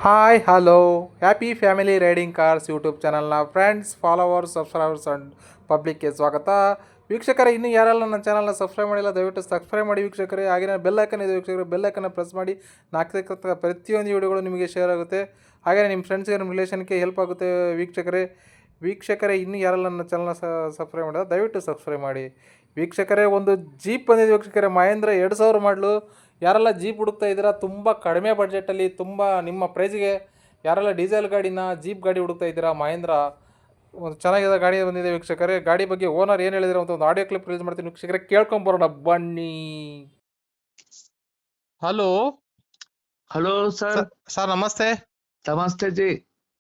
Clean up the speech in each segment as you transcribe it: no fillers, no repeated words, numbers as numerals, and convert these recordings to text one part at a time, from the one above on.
Hi hello happy family riding cars YouTube ಚಾನಲ್ನ friends followers subscribers and ಪಬ್ಲಿಕ್ಗೆ ಸ್ವಾಗತ. ವೀಕ್ಷಕರೇ, ಇನ್ನೂ ಯಾರೆಲ್ಲ ನನ್ನ ಚಾನಲ್ನ ಸಬ್ಸ್ಕ್ರೈಬ್ ಮಾಡಿಲ್ಲ ದಯವಿಟ್ಟು ಸಬ್ಸ್ಕ್ರೈಬ್ ಮಾಡಿ ವೀಕ್ಷಕರೇ. ಹಾಗೆಯೇ ಬೆಲ್ ಐಕನ್ ಇದೆ ವೀಕ್ಷಕರೇ, ಬೆಲ್ ಐಕನ್ನ ಪ್ರೆಸ್ ಮಾಡಿ ನಾಲ್ಕಕ್ಕೆ ಪ್ರತಿಯೊಂದು ವಿಡಿಯೋಗಳು ನಿಮಗೆ ಶೇರ್ ಆಗುತ್ತೆ. ಹಾಗೆಯೇ ನಿಮ್ಮ ಫ್ರೆಂಡ್ಸ್ಗೆ ನಿಮ್ಮ ರಿಲೇಷನ್ಗೆ ಹೆಲ್ಪ್ ಆಗುತ್ತೆ ವೀಕ್ಷಕರೇ ಇನ್ನೂ ಯಾರೆಲ್ಲ ನನ್ನ ಚಾನಲ್ನ ಸಬ್ಸ್ಕ್ರೈಬ್ ಮಾಡಿಲ್ಲ ದಯವಿಟ್ಟು ಸಬ್ಸ್ಕ್ರೈಬ್ ಮಾಡಿ ವೀಕ್ಷಕರೇ. ಒಂದು ಜೀಪ್ ಬಂದಿದೆ ವೀಕ್ಷಕರೇ, ಮಹೇಂದ್ರ 2000 ಮಾಡಲು. ಯಾರೆಲ್ಲ ಜೀಪ್ ಹುಡುಕ್ತಾ ಇದ್ದೀರಾ, ತುಂಬ ಕಡಿಮೆ ಬಡ್ಜೆಟಲ್ಲಿ ತುಂಬ ನಿಮ್ಮ ಪ್ರೈಸ್ಗೆ ಯಾರೆಲ್ಲ ಡೀಸೆಲ್ ಗಾಡಿನ ಜೀಪ್ ಗಾಡಿ ಹುಡುಕ್ತಾ ಇದ್ದೀರಾ, ಮಹೇಂದ್ರ ಒಂದು ಚೆನ್ನಾಗಿರೋ ಗಾಡಿ ಬಂದಿದೆ ವೀಕ್ಷಕರೇ. ಗಾಡಿ ಬಗ್ಗೆ ಓನರ್ ಏನು ಹೇಳಿದ್ರೆ ಅಂತ ಒಂದು ಆಡಿಯೋ ಕ್ಲಿಪ್ ರಿಲೀಸ್ ಮಾಡ್ತೀನಿ ವೀಕ್ಷಕರೇ, ಕೇಳ್ಕೊಂಬರೋಣ ಬನ್ನಿ. Hello hello sir. ಸರ್ ನಮಸ್ತೆ. ನಮಸ್ತೆ ಜಿ.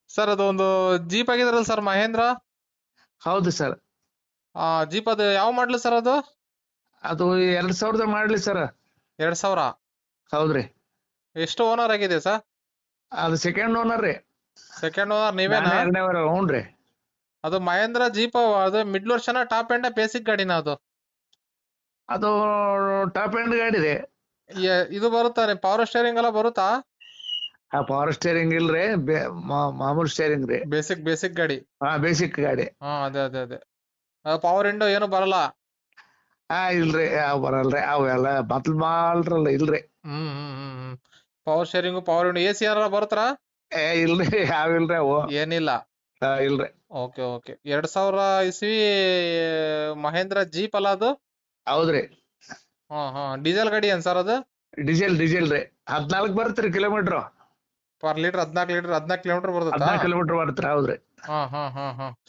ಸರ್ ಅದು ಒಂದು ಜೀಪ್ ಆಗಿದಾರಲ್ಲ ಸರ್, ಮಹೇಂದ್ರ. ಹೌದು ಸರ್. ಜೀಪ್ ಅದು ಯಾವ ಮಾಡಲು ಸರ್? ಅದು ಅದು 2000 ಮಾಡ್ಲಿ ಸರ್. 2000. ಹೌದ್ರಿ. ಎಷ್ಟು ಓನರ್ ಆಗಿದೆ ಸರ್? ಅದು ಸೆಕೆಂಡ್ ಓನರ್ ರೀ. ಸೆಕೆಂಡ್ ಓನರ್ ನೀವೇನಾ? ಎರಡನೇ ಓನರ್. ಹ್ಞೂನ್ರಿ. ಅದು ಮಹೇಂದ್ರ ಜೀಪ್ ಅದು ಮಿಡ್ ವರ್ಷನ ಟಾಪ್ ಎಂಡ್ ಬೇಸಿಕ್ ಗಾಡಿನ ಅದು? ಅದು ಟಾಪ್ ಎಂಡ್ ಗಾಡಿ ರೀ. ಇದು ಬರುತ್ತಾ ಪವರ್ ಸ್ಟೇರಿಂಗ್ ಎಲ್ಲ ಬರುತ್ತಾ? ಪವರ್ ಸ್ಟೇರಿಂಗ್ ಇಲ್ರಿ, ಮಾಮೂಲಿ ಸ್ಟೇರಿಂಗ್ ರೀ. ಬೇಸಿಕ್ ಗಾಡಿ. ಬೇಸಿಕ್ ಗಾಡಿ. ಅದೇ ಪವರ್ ವಿಂಡೋ ಏನು ಬರಲ್ಲ? ಇಲ್ರಿ, ಬರಲ್ರಿ ಅವೆಲ್ಲ ಬತ್ಲ್ ಮಾಲ್ರಲ್ಲ, ಇಲ್ರಿ. Power steering power window A C ಏನಾರ ಬರುತ್ತಾ? ಇಲ್ರಿ, ಯಾವಿಲ್ರಿ ಅವು. ಏನಿಲ್ಲ. ಇಲ್ರಿ. ಓಕೆ 2000 ಇಸ್ವಿ ಮಹೇಂದ್ರ ಜೀಪ್ ಅಲ್ಲ ಅದು? ಹೌದ್ರಿ. ಡೀಸೆಲ್ ಗಾಡಿ ಏನ್ ಸರ್ ಅದು? ಡೀಸೆಲ್ ರೀ. 14 ಬರುತ್ತ್ರಿ ಕಿಲೋಮೀಟರ್. ಪರ್ ಲೀಟರ್ 14 ಕಿಲೋಮೀಟರ್ ಬರುತ್ತಾ? 14 ಕಿಲೋಮೀಟರ್ ಬರುತ್ತ್ರಿ. ಹೌದ್ರಿ.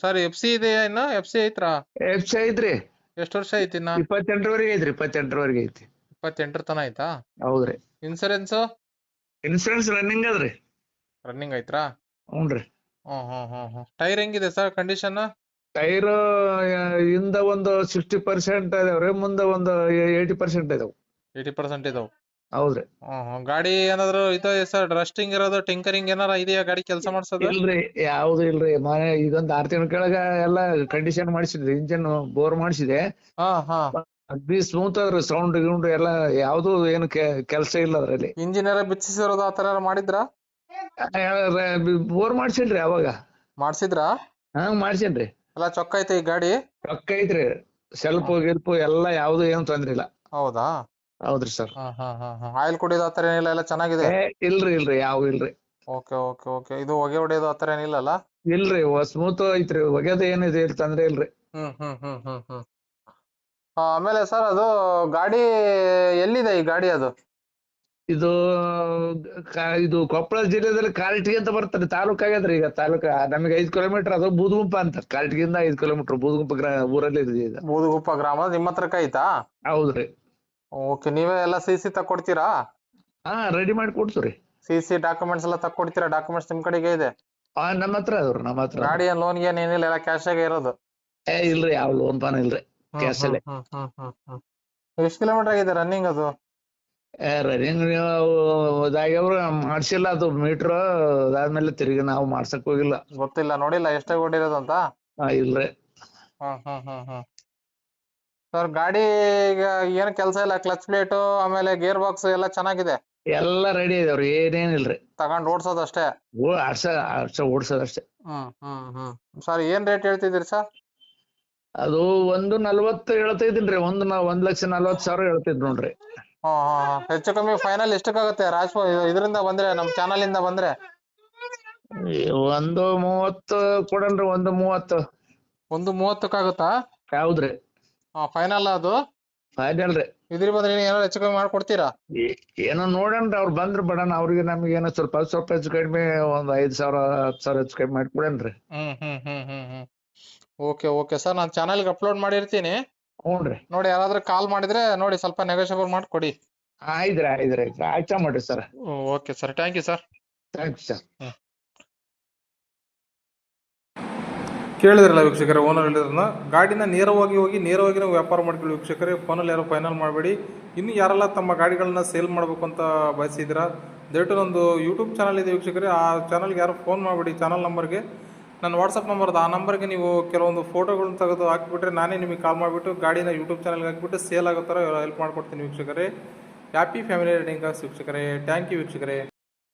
ಸರ್ ಎಫ್ ಸಿ ಇದೆ ಇನ್ನ? F C ಐತ್ರಾ? FC ಐತ್ರಿ. ಎಷ್ಟು ವರ್ಷ ಐತಿ ಇನ್ನ? 28ರವರೆಗೆ ಐತ್ರಿ. 28ರವರೆಗೆ ಐತಿ. 28 ತನ ಆಯ್ತಾ? ಹೌದ್ರಿ. ಇನ್ಸೂರೆನ್ಸ್ ರನ್ನಿಂಗ್ ಅದ್ರಿ. ರನ್ನಿಂಗ್ ಐತ್ರಾ? ಹ್ಞೂನ್ರಿ. ಟೈರ್ ಹೆಂಗಿದೆ ಸರ್ ಕಂಡೀಷನ್? ಟೈರ್ ಹಿಂದ ಒಂದು 60% ಇದಾವ್ರಿ, ಮುಂದೆ ಒಂದು 80% ಇದಾವ್. 80% ಇದಾವ್. ಹೌದ್ರಿ. ಗಾಡಿ ಏನಾದ್ರು ಇದೆ ಸರ್ ರಸ್ಟಿಂಗ್ ಇರೋದು, ಟಿಂಕರಿಂಗ್ ಏನಾರ ಇದೆಯಾ ಗಾಡಿ ಕೆಲಸ ಮಾಡ್ಸೋದು? ಇಲ್ರಿ, ಯಾವ್ದು ಇಲ್ರಿ. ಇದೊಂದ್ 6 ತಿಂಗಳ ಕೆಳಗ ಎಲ್ಲಾ ಕಂಡೀಷನ್ ಮಾಡಿಸಿದ್ರಿ. ಇಂಜಿನ್ ಬೋರ್ ಮಾಡಿಸಿದೆ. ಅಗ್ದಿ ಸ್ಮೂತ್ ಅದ್ರಿ. ಸೌಂಡ್ ಗಿೌಂಡ್ ಎಲ್ಲ ಯಾವ್ದು ಏನು ಕೆಲಸ ಇಲ್ಲ ಅದ್ರಲ್ಲಿ. ಇಂಜಿನ್ ಎಲ್ಲ ಬಿಚ್ಚಿಸಿರೋದು ಆತರ ಮಾಡಿದ್ರ? ಬೋರ್ ಮಾಡ್ಸಿನ್ರಿ ಅವಾಗ. ಮಾಡ್ಸಿದ್ರಾ? ಮಾಡ್ಸೇನ್ರಿ. ಎಲ್ಲ ಚೊಕ್ಕ ಐತೆ ಈ ಗಾಡಿ? ರೊಕ್ಕ ಐತ್ರಿ. ಸೆಲ್ಫ್ ಗಿಲ್ಪು ಎಲ್ಲ ಯಾವ್ದು ಏನು ತೊಂದ್ರೆ ಇಲ್ಲ. ಹೌದಾ? ಹೌದ್ರಿ ಸರ್. ಆಯಿಲ್ ಕುಡಿಯೋದು ಆತರ ಏನಿಲ್ಲ, ಎಲ್ಲ ಚೆನ್ನಾಗಿದೆ? ಇಲ್ರಿ ಯಾವ ಇಲ್ರಿ. ಓಕೆ ಇದು ಹೊಗೆ ಹೊಡೆಯೋದು ಆತರ ಏನಿಲ್ಲಲ್ಲ? ಇಲ್ರಿ, ಸ್ಮೂತ್ ಐತ್ರಿ. ಹೊಗೆದ ಏನಿದೆ ತೊಂದ್ರೆ ಇಲ್ರಿ. ಆಮೇಲೆ ಸರ್ ಅದು ಗಾಡಿ ಎಲ್ಲಿದೆ ಈ ಗಾಡಿ? ಅದು ಇದು ಕೊಪ್ಪಳ ಜಿಲ್ಲೆದಲ್ಲಿ ಕಾರಟಗಿ ಅಂತ ಬರ್ತಾರೆ. ತಾಲೂಕ್ ಆಗ್ಯದ್ರಿ. ಈಗ ತಾಲೂಕ ನಮಗೆ 5 ಕಿಲೋಮೀಟರ್. ಅದು ಬೂದಗುಂಪ ಅಂತ. ಕಾರಟಗಿಯಿಂದ 5 ಕಿಲೋಮೀಟರ್ ಬೂದಗುಂಪ ಊರಲ್ಲಿ ಇದೆ ಇದು. ಬೂದಗುಪ್ಪ ಗ್ರಾಮ ನಿಮ್ಮ ಹತ್ರಕ್ಕೆ ಐತಾ? ಹೌದ್ರಿ. ಓಕೆ, ನೀವೇ ಎಲ್ಲ ಸಿ ತಕ್ಕೊಡ್ತೀರಾ? ರೆಡಿ ಮಾಡಿ ಕೊಡ್ತೀವ್ರಿ. ಸಿ ಡಾಕ್ಯುಮೆಂಟ್ಸ್ ಎಲ್ಲ ತಕ್ಕೊಡ್ತೀರಾ? ಡಾಕ್ಯುಮೆಂಟ್ಸ್ ನಿಮ್ ಕಡೆಗೆ ಇದೆ? ನಮ್ಮ ಹತ್ರ ಅದಾವ್ರಿ. ನಮ್ಮ ಹತ್ರ ಗಾಡಿ ಲೋನ್ ಗೇನ್ ಏನಿಲ್ಲ, ಎಲ್ಲ ಕ್ಯಾಶ್ ಆಗಿ ಇರೋದು? ಇಲ್ರಿ, ಯಾವ ಲೋನ್ ಪಾನ್ ಇಲ್ರಿ. ಕ್ಯಾಶ್ ಅಲ್ಲೇ. ಎಷ್ಟು ಕಿಲೋಮೀಟರ್ ಆಗಿದೆ ರನ್ನಿಂಗ್ ಅದು? ರನ್ನಿಂಗ್ ಇದಾಗ್ಯವ್ರು, ಮಾಡ್ಸಿಲ್ಲ ಅದು ಮೀಟರ್. ಅದಾದ್ಮೇಲೆ ತಿರುಗಿ ನಾವು ಮಾಡ್ಸಕ್ ಹೋಗಿಲ್ಲ. ಗೊತ್ತಿಲ್ಲ, ನೋಡಿಲ್ಲ ಎಷ್ಟಾಗಿ ಓಡಿರೋದು ಅಂತ? ಇಲ್ರಿ. ಸರ್ ಗಾಡಿ ಏನು ಕೆಲಸ ಇಲ್ಲ, ಕ್ಲಚ್ ಪ್ಲೇಟು ಆಮೇಲೆ ಗೇರ್ ಬಾಕ್ಸ್ ಎಲ್ಲ ಚೆನ್ನಾಗಿದೆ? ಎಲ್ಲ ರೆಡಿ ಇದಾವ್ರಿ, ಏನೇನಿಲ್ರಿ. ತಗೊಂಡ್ ಓಡ್ಸೋದು ಅಷ್ಟೇ? ಓಡ್ಸೋದಷ್ಟೇ. ಸರ್ ಏನ್ ರೇಟ್ ಹೇಳ್ತಿದ್ದೀರಿ ಸರ್? ಅದು 140 ಹೇಳ್ತಿದ್ದೀನ್ರಿ. 1,40,40,000 ಹೇಳ್ತಿದ್ ನೋಡ್ರಿ. ಹೆಚ್ಚು ಕಮ್ಮಿ ಫೈನಲ್ ಎಷ್ಟಕ್ಕಾಗುತ್ತೆ ಇದರಿಂದ ಬಂದ್ರೆ, ನಮ್ ಚಾನಲ್ ಇಂದ ಬಂದ್ರೆ? 130 ಕೊಡನ್ರಿ. 130. 130ಕ್ಕಾಗುತ್ತಾ? ಹೌದ್ರಿ. ಫೈನಲ್ ಅದು? ಫೈನಲ್ ರೀ. ಇದ್ರ ಬಂದ್ರೆ ಏನಾದ್ರು ಹೆಚ್ಚು ಕಮ್ಮಿ ಮಾಡ್ಕೊಡ್ತೀರಾ? ಏನೋ ನೋಡನ್ರಿ, ಅವ್ರು ಬಂದ್ರ ಬಡನ್. ಅವ್ರಿಗೆ ನಮ್ಗೆ ಏನೋ ಸ್ವಲ್ಪ ಹೆಚ್ಚು ಕಡಿಮೆ ಒಂದ್ 5,000 10,000 ಹೆಚ್ಚು ಕಡಿಮೆ ಮಾಡ್ಕೊಡನ್ರಿ. ಓಕೆ ಸರ್, ನಾನು ಚಾನಲ್ಗೆ ಅಪ್ಲೋಡ್ ಮಾಡಿರ್ತೀನಿ. ಹ್ಞೂನ್ರಿ. ನೋಡಿ, ಯಾರಾದ್ರೂ ಕಾಲ್ ಮಾಡಿದ್ರೆ ನೋಡಿ ಸ್ವಲ್ಪ ನೆಗೋಷಿಯಬಲ್ ಮಾಡ್ಕೊಡಿ. ಆಯ್ತ್ರಿ. ಆಯ್ತಾ ಮಾಡ್ರಿ sir. Okay sir, thank you sir. Thanks sir. ಕೇಳಿದ್ರಲ್ಲ ವೀಕ್ಷಕರೇ, ಓನರ್ ಹೇಳಿದ್ರನ್ನ ಗಾಡಿನ ನೇರವಾಗಿ ನಾವು ವ್ಯಾಪಾರ ಮಾಡ್ಕೊಳ್ಳಿ ವೀಕ್ಷಕರೇ. ಫೋನಲ್ಲಿ ಯಾರು ಫೈನಲ್ ಮಾಡಬೇಡಿ. ಇನ್ನು ಯಾರೆಲ್ಲ ತಮ್ಮ ಗಾಡಿಗಳನ್ನ ಸೇಲ್ ಮಾಡಬೇಕು ಅಂತ ಬಯಸಿದ್ದೀರಾ, ದಯವಿಟ್ಟು ನಂದು ಯೂಟ್ಯೂಬ್ ಚಾನಲ್ ಇದೆ ವೀಕ್ಷಕರೇ. ಆ ಚಾನಲ್ಗೆ ಯಾರು ಫೋನ್ ಮಾಡಬೇಡಿ. ಚಾನಲ್ ನಂಬರ್ಗೆ, ನನ್ನ ವಾಟ್ಸಪ್ ನಂಬರ್ ಆ ನಂಬರ್ಗೆ ನೀವು ಕೆಲವೊಂದು ಫೋಟೋಗಳನ್ನ ತೆಗೆದು ಹಾಕಿಬಿಟ್ರೆ ನಾನೇ ನಿಮಗೆ ಕಾಲ್ ಮಾಡಿಬಿಟ್ಟು ಗಾಡಿನ ಯೂಟ್ಯೂಬ್ ಚಾನಲ್ಗೆ ಹಾಕಿಬಿಟ್ಟು ಸೇಲ್ ಆಗೋ ಥರ ಹೆಲ್ಪ್ ಮಾಡ್ಕೊಡ್ತೀನಿ ವೀಕ್ಷಕರೇ. ಹ್ಯಾಪಿ ಫ್ಯಾಮಿಲಿ ರೈಡಿಂಗ್ ಕಾರ್ಸ್ ವೀಕ್ಷಕರೇ. ಥ್ಯಾಂಕ್ ಯು ವೀಕ್ಷಕರೇ.